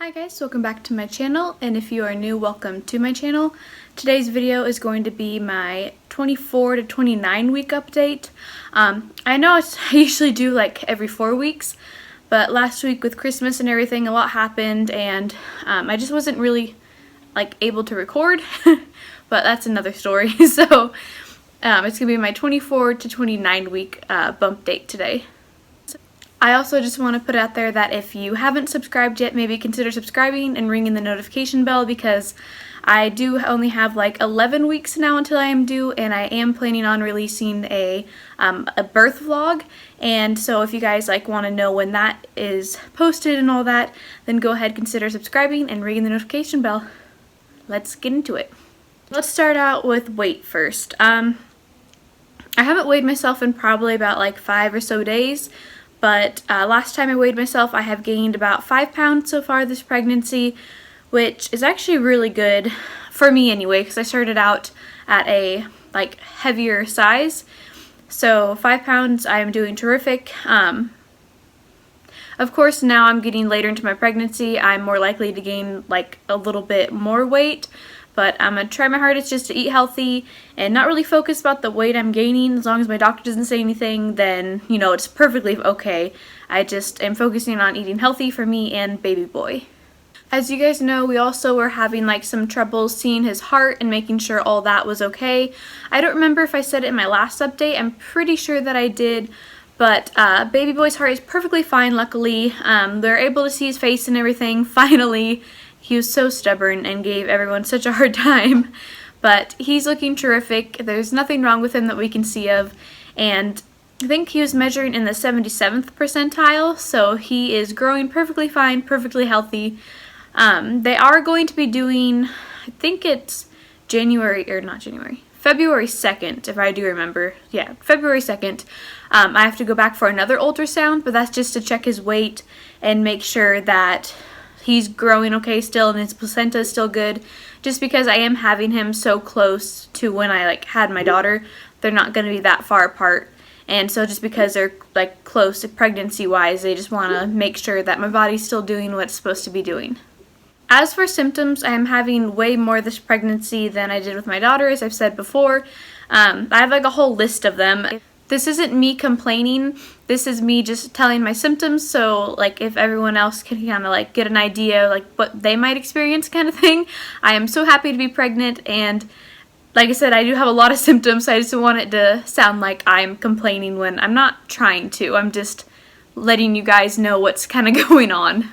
Hi guys, welcome back to my channel, and if you are new, welcome to my channel. Today's video is going to be my 24 to 29 week update. I know I usually do like every 4 weeks, but last week with Christmas and everything, a lot happened, and I just wasn't really like able to record, but that's another story. So it's gonna be my 24 to 29 week bump date today. I also just want to put out there that if you haven't subscribed yet, maybe consider subscribing and ringing the notification bell, because I do only have like 11 weeks now until I am due, and I am planning on releasing a birth vlog. And so if you guys like want to know when that is posted and all that, then go ahead, consider subscribing and ringing the notification bell. Let's get into it. Let's start out with weight first. I haven't weighed myself in probably about like 5 or so days. But last time I weighed myself, I have gained about 5 pounds so far this pregnancy, which is actually really good for me anyway, because I started out at a like heavier size. So 5 pounds, I am doing terrific. Of course, now I'm getting later into my pregnancy, I'm more likely to gain like a little bit more weight. But I'm going to try my hardest just to eat healthy and not really focus about the weight I'm gaining. As long as my doctor doesn't say anything, then, you know, it's perfectly okay. I just am focusing on eating healthy for me and baby boy. As you guys know, we also were having like some trouble seeing his heart and making sure all that was okay. I don't remember if I said it in my last update. I'm pretty sure that I did. But baby boy's heart is perfectly fine, luckily. They're able to see his face and everything, finally. He was so stubborn and gave everyone such a hard time, but he's looking terrific. There's nothing wrong with him that we can see of, and I think he was measuring in the 77th percentile, so he is growing perfectly fine, perfectly healthy. They are going to be doing, I think it's February 2nd, if I do remember. Yeah, February 2nd. I have to go back for another ultrasound, but that's just to check his weight and make sure that he's growing okay still and his placenta is still good. Just because I am having him so close to when I like had my daughter, they're not going to be that far apart. And so just because they're like close pregnancy wise, they just want to make sure that my body's still doing what it's supposed to be doing. As for symptoms, I am having way more this pregnancy than I did with my daughter, as I've said before. I have like a whole list of them. This isn't me complaining, this is me just telling my symptoms, so like if everyone else can kind of like get an idea like what they might experience kind of thing. I am so happy to be pregnant, and like I said, I do have a lot of symptoms, so I just want it to sound like I'm complaining when I'm not trying to. I'm just letting you guys know what's kind of going on.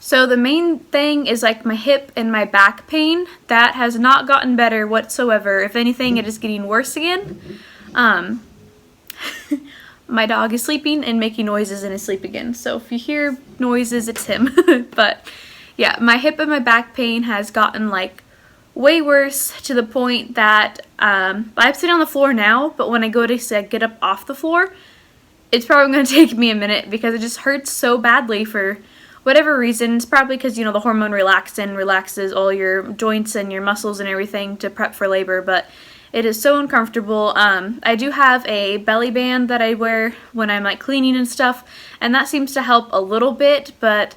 So the main thing is like my hip and my back pain. That has not gotten better whatsoever. If anything, it is getting worse again. My dog is sleeping and making noises in his sleep again, so if you hear noises, it's him. But yeah, my hip and my back pain has gotten like way worse, to the point that I'm sitting on the floor now, but when I go to get up off the floor, it's probably going to take me a minute because it just hurts so badly for whatever reason. It's probably because, you know, the hormone relaxin relaxes all your joints and your muscles and everything to prep for labor, but it is so uncomfortable. I do have a belly band that I wear when I'm like cleaning and stuff, and that seems to help a little bit, but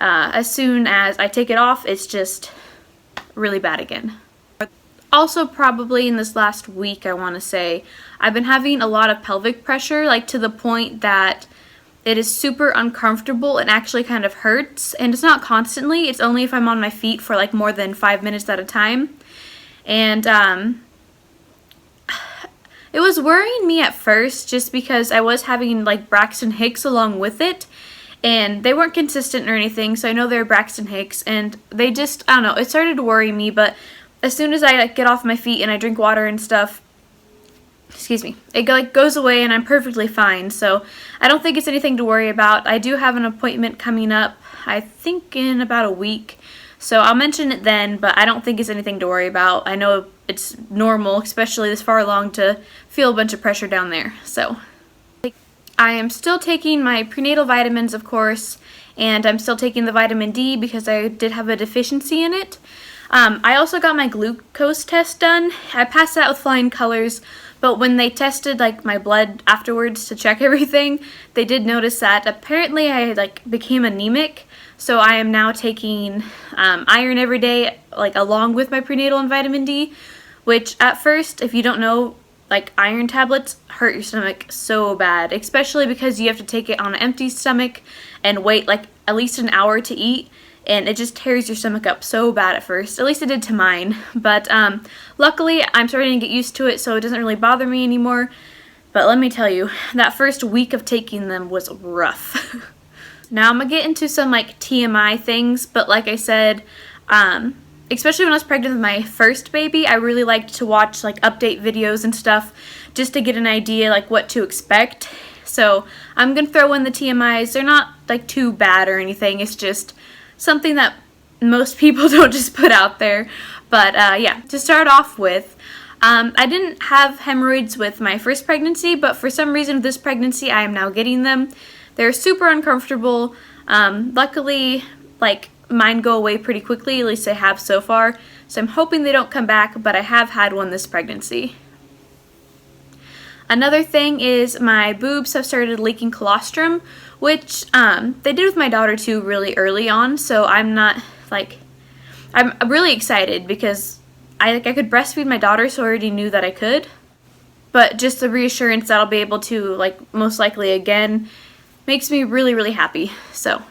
as soon as I take it off, it's just really bad again. Also, probably in this last week, I want to say, I've been having a lot of pelvic pressure, like to the point that it is super uncomfortable and actually kind of hurts. And it's not constantly, it's only if I'm on my feet for like more than 5 minutes at a time. And it was worrying me at first just because I was having like Braxton Hicks along with it, and they weren't consistent or anything, so I know they're Braxton Hicks, and they just, I don't know, it started to worry me. But as soon as I like get off my feet and I drink water and stuff, excuse me, it like goes away and I'm perfectly fine. So I don't think it's anything to worry about. I do have an appointment coming up, I think in about a week, so I'll mention it then, but I don't think it's anything to worry about. I know it's normal, especially this far along, to feel a bunch of pressure down there. So I am still taking my prenatal vitamins, of course, and I'm still taking the vitamin D because I did have a deficiency in it. I also got my glucose test done. I passed that with flying colors, But when they tested like my blood afterwards to check everything, they did notice that apparently I like became anemic. So I am now taking iron every day, like along with my prenatal and vitamin D, which at first, if you don't know, like iron tablets hurt your stomach so bad, especially because you have to take it on an empty stomach and wait like at least an hour to eat, and it just tears your stomach up so bad at first. At least it did to mine, but luckily I'm starting to get used to it, so it doesn't really bother me anymore. But let me tell you, that first week of taking them was rough. Now I'm gonna get into some like TMI things, but like I said, especially when I was pregnant with my first baby, I really liked to watch like update videos and stuff just to get an idea like what to expect. So I'm gonna throw in the TMIs. They're not like too bad or anything. It's just something that most people don't just put out there. But yeah, to start off with, I didn't have hemorrhoids with my first pregnancy, but for some reason with this pregnancy I am now getting them. They're super uncomfortable. Luckily, like, mine go away pretty quickly, at least they have so far. So I'm hoping they don't come back, but I have had one this pregnancy. Another thing is my boobs have started leaking colostrum, which they did with my daughter too really early on, so I'm really excited because I could breastfeed my daughter, so I already knew that I could. But just the reassurance that I'll be able to, like, most likely again makes me really, really happy. So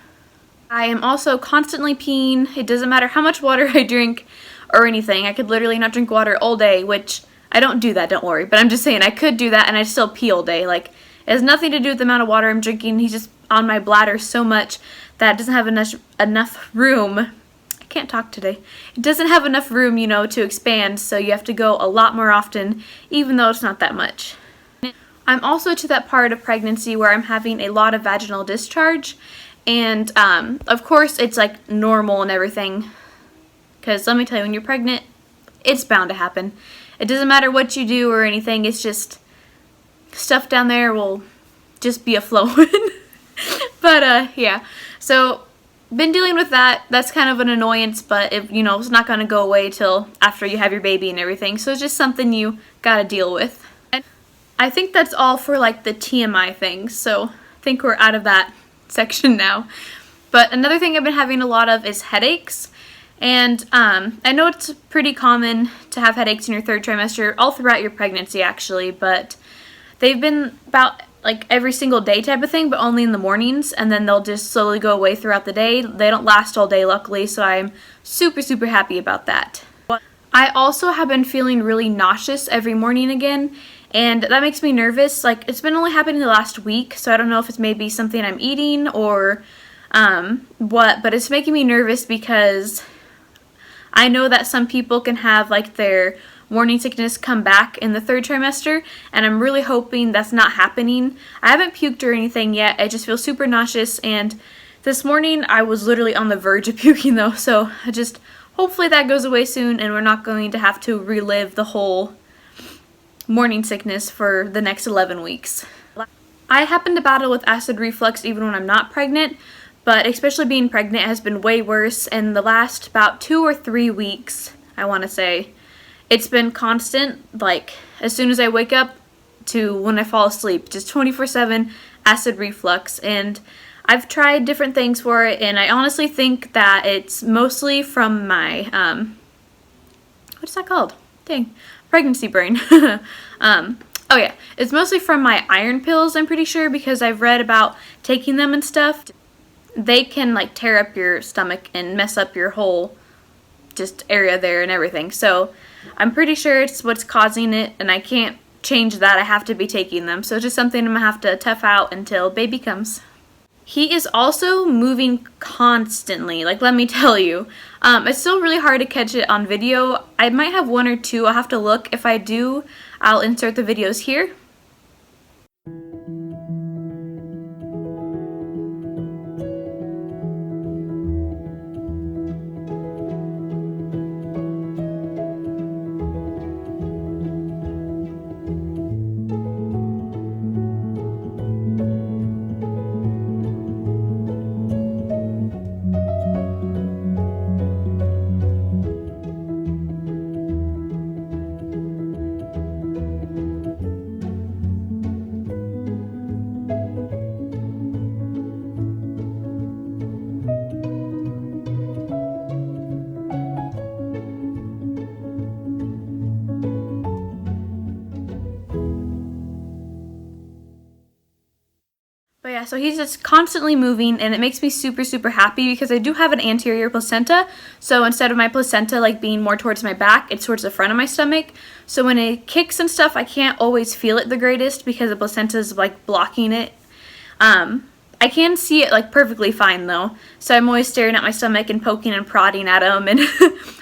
I am also constantly peeing. It doesn't matter how much water I drink or anything. I could literally not drink water all day, which I don't do that, don't worry. But I'm just saying I could do that and I'd still pee all day. Like, it has nothing to do with the amount of water I'm drinking. He's just on my bladder so much that it doesn't have enough room. I can't talk today. It doesn't have enough room, you know, to expand, so you have to go a lot more often, even though it's not that much. I'm also to that part of pregnancy where I'm having a lot of vaginal discharge. And of course it's like normal and everything, because let me tell you, when you're pregnant, it's bound to happen. It doesn't matter what you do or anything, it's just stuff down there will just be a-flowing. But yeah, so been dealing with that. That's kind of an annoyance, but you know, it's not going to go away till after you have your baby and everything, so it's just something you gotta deal with. And I think that's all for like the TMI things, so I think we're out of that section now. But another thing I've been having a lot of is headaches, and I know it's pretty common to have headaches in your third trimester, all throughout your pregnancy actually, but they've been about like every single day type of thing, but only in the mornings, and then they'll just slowly go away throughout the day. They don't last all day, luckily, so I'm super, super happy about that. I also have been feeling really nauseous every morning again, and that makes me nervous. Like, it's been only happening the last week, so I don't know if it's maybe something I'm eating or what, but it's making me nervous because I know that some people can have like their morning sickness come back in the third trimester, and I'm really hoping that's not happening. I haven't puked or anything yet. I just feel super nauseous, and this morning I was literally on the verge of puking though, so hopefully that goes away soon and we're not going to have to relive the whole morning sickness for the next 11 weeks. I happen to battle with acid reflux even when I'm not pregnant, but especially being pregnant has been way worse. In the last about 2 or 3 weeks, I want to say, it's been constant, like as soon as I wake up to when I fall asleep, just 24/7 acid reflux. And I've tried different things for it, and I honestly think that it's mostly from my, what is that called? Dang, pregnancy brain. Oh yeah, it's mostly from my iron pills, I'm pretty sure, because I've read about taking them and stuff. They can like tear up your stomach and mess up your whole just area there and everything. So I'm pretty sure it's what's causing it, and I can't change that. I have to be taking them. So it's just something I'm gonna have to tough out until baby comes. He is also moving constantly, like, let me tell you. It's still really hard to catch it on video. I might have 1 or 2. I'll have to look. If I do, I'll insert the videos here. But yeah, so he's just constantly moving, and it makes me super, super happy because I do have an anterior placenta. So instead of my placenta like being more towards my back, it's towards the front of my stomach. So when it kicks and stuff, I can't always feel it the greatest because the placenta is like blocking it. I can see it like perfectly fine though. So I'm always staring at my stomach and poking and prodding at him and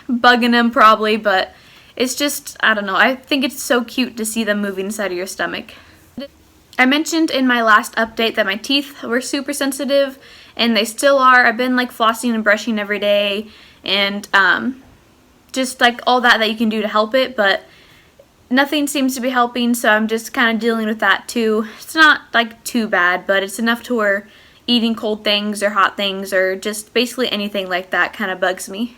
bugging him probably, but it's just, I don't know, I think it's so cute to see them moving inside of your stomach. I mentioned in my last update that my teeth were super sensitive, and they still are. I've been like flossing and brushing every day, and just like all that you can do to help it, but nothing seems to be helping, so I'm just kind of dealing with that too. It's not like too bad, but it's enough to where eating cold things or hot things or just basically anything like that kind of bugs me.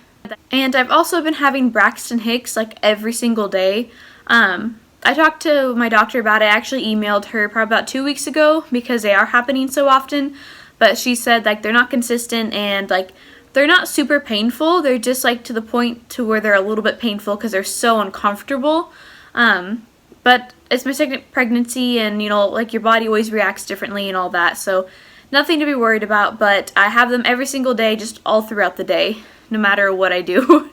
And I've also been having Braxton Hicks like every single day. I talked to my doctor about it. I actually emailed her probably about 2 weeks ago because they are happening so often, but she said like they're not consistent and like they're not super painful. They're just like to the point to where they're a little bit painful because they're so uncomfortable. But it's my second pregnancy, and you know, like your body always reacts differently and all that, so nothing to be worried about. But I have them every single day, just all throughout the day, no matter what I do.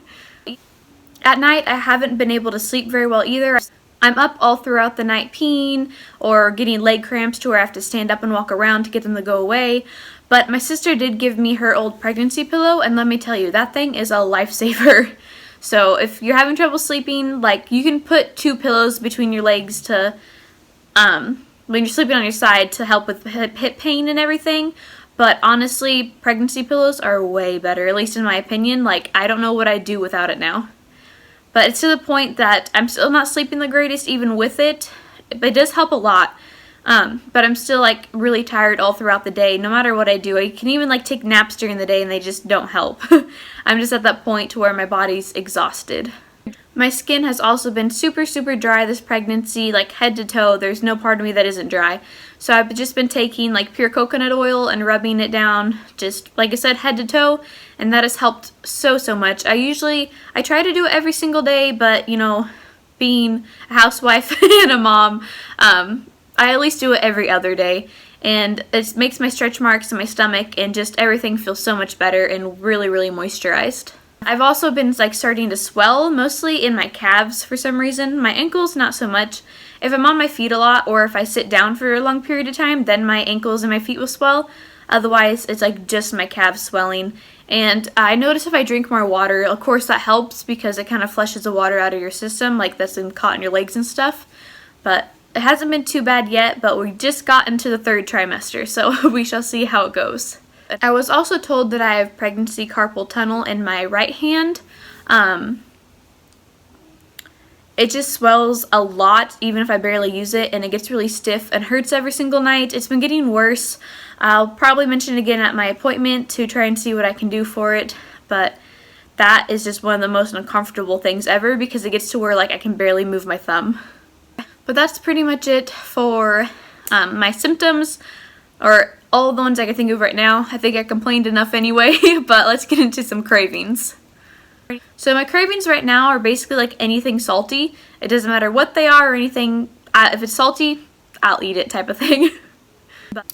At night, I haven't been able to sleep very well either. I'm up all throughout the night peeing or getting leg cramps to where I have to stand up and walk around to get them to go away. But my sister did give me her old pregnancy pillow, and let me tell you, that thing is a lifesaver. So if you're having trouble sleeping, like you can put 2 pillows between your legs to, when you're sleeping on your side to help with hip pain and everything. But honestly, pregnancy pillows are way better, at least in my opinion. Like, I don't know what I'd do without it now. But it's to the point that I'm still not sleeping the greatest even with it. But it does help a lot. But I'm still like really tired all throughout the day, no matter what I do. I can even like take naps during the day and they just don't help. I'm just at that point to where my body's exhausted. My skin has also been super, super dry this pregnancy, like head to toe. There's no part of me that isn't dry. So I've just been taking like pure coconut oil and rubbing it down, just like I said, head to toe, and that has helped so, so much. I try to do it every single day, but you know, being a housewife and a mom, I at least do it every other day, and it makes my stretch marks in my stomach and just everything feel so much better and really, really moisturized. I've also been like starting to swell, mostly in my calves for some reason. My ankles, not so much. If I'm on my feet a lot or if I sit down for a long period of time, then my ankles and my feet will swell. Otherwise, it's like just my calves swelling. And I notice if I drink more water, of course that helps because it kind of flushes the water out of your system, like that's been caught in your legs and stuff. But it hasn't been too bad yet, but we just got into the 3rd trimester, so we shall see how it goes. I was also told that I have pregnancy carpal tunnel in my right hand. It just swells a lot even if I barely use it, and it gets really stiff and hurts every single night. It's been getting worse. I'll probably mention it again at my appointment to try and see what I can do for it, but that is just one of the most uncomfortable things ever because it gets to where like I can barely move my thumb. But that's pretty much it for my symptoms, or all the ones I can think of right now. I think I complained enough anyway, but let's get into some cravings. So my cravings right now are basically like anything salty. It doesn't matter what they are or anything. If it's salty, I'll eat it type of thing.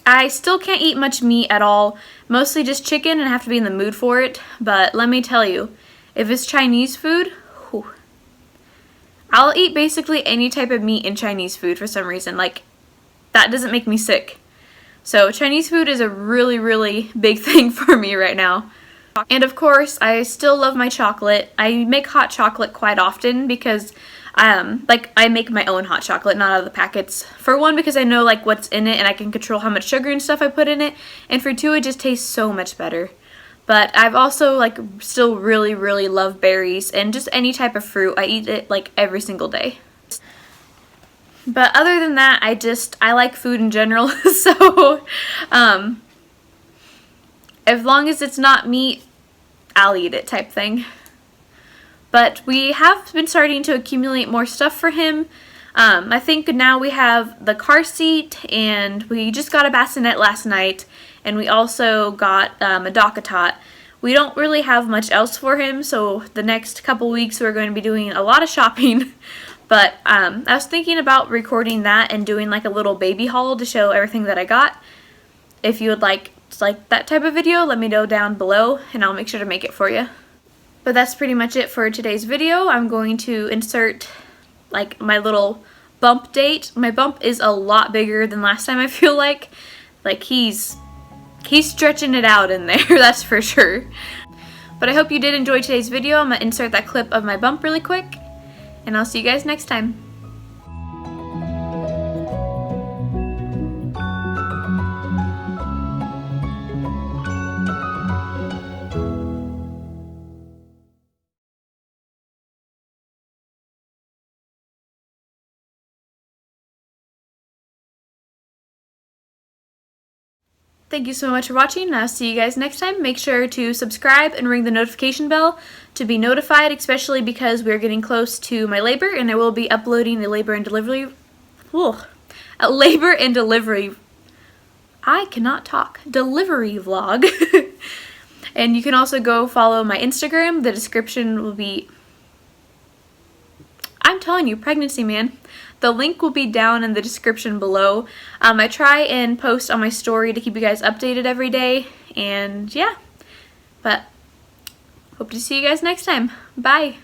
I still can't eat much meat at all. Mostly just chicken, and I have to be in the mood for it. But let me tell you, if it's Chinese food, whew, I'll eat basically any type of meat in Chinese food for some reason. Like, that doesn't make me sick. So Chinese food is a really, really big thing for me right now. And of course, I still love my chocolate. I make hot chocolate quite often because I make my own hot chocolate, not out of the packets. For one, because I know like what's in it and I can control how much sugar and stuff I put in it. And for 2, it just tastes so much better. But I've also like still really, really love berries and just any type of fruit. I eat it like every single day. But other than that, I like food in general, so as long as it's not meat, I'll eat it type thing. But we have been starting to accumulate more stuff for him. I think now we have the car seat, and we just got a bassinet last night, and we also got a DockATot. We don't really have much else for him, so the next couple weeks we're going to be doing a lot of shopping. But I was thinking about recording that and doing like a little baby haul to show everything that I got. if you would like that type of video, let me know down below and I'll make sure to make it for you. But that's pretty much it for today's video. I'm going to insert like my little bump date. My bump is a lot bigger than last time, I feel like. Like he's stretching it out in there, that's for sure. But I hope you did enjoy today's video. I'm going to insert that clip of my bump really quick, and I'll see you guys next time. Thank you so much for watching, and I'll see you guys next time. Make sure to subscribe and ring the notification bell to be notified, especially because we're getting close to my labor, and I will be uploading a labor and delivery I cannot talk. Delivery vlog. And you can also go follow my Instagram. The description will be... I'm telling you, pregnancy, man. The link will be down in the description below. I try and post on my story to keep you guys updated every day. And yeah. But hope to see you guys next time. Bye.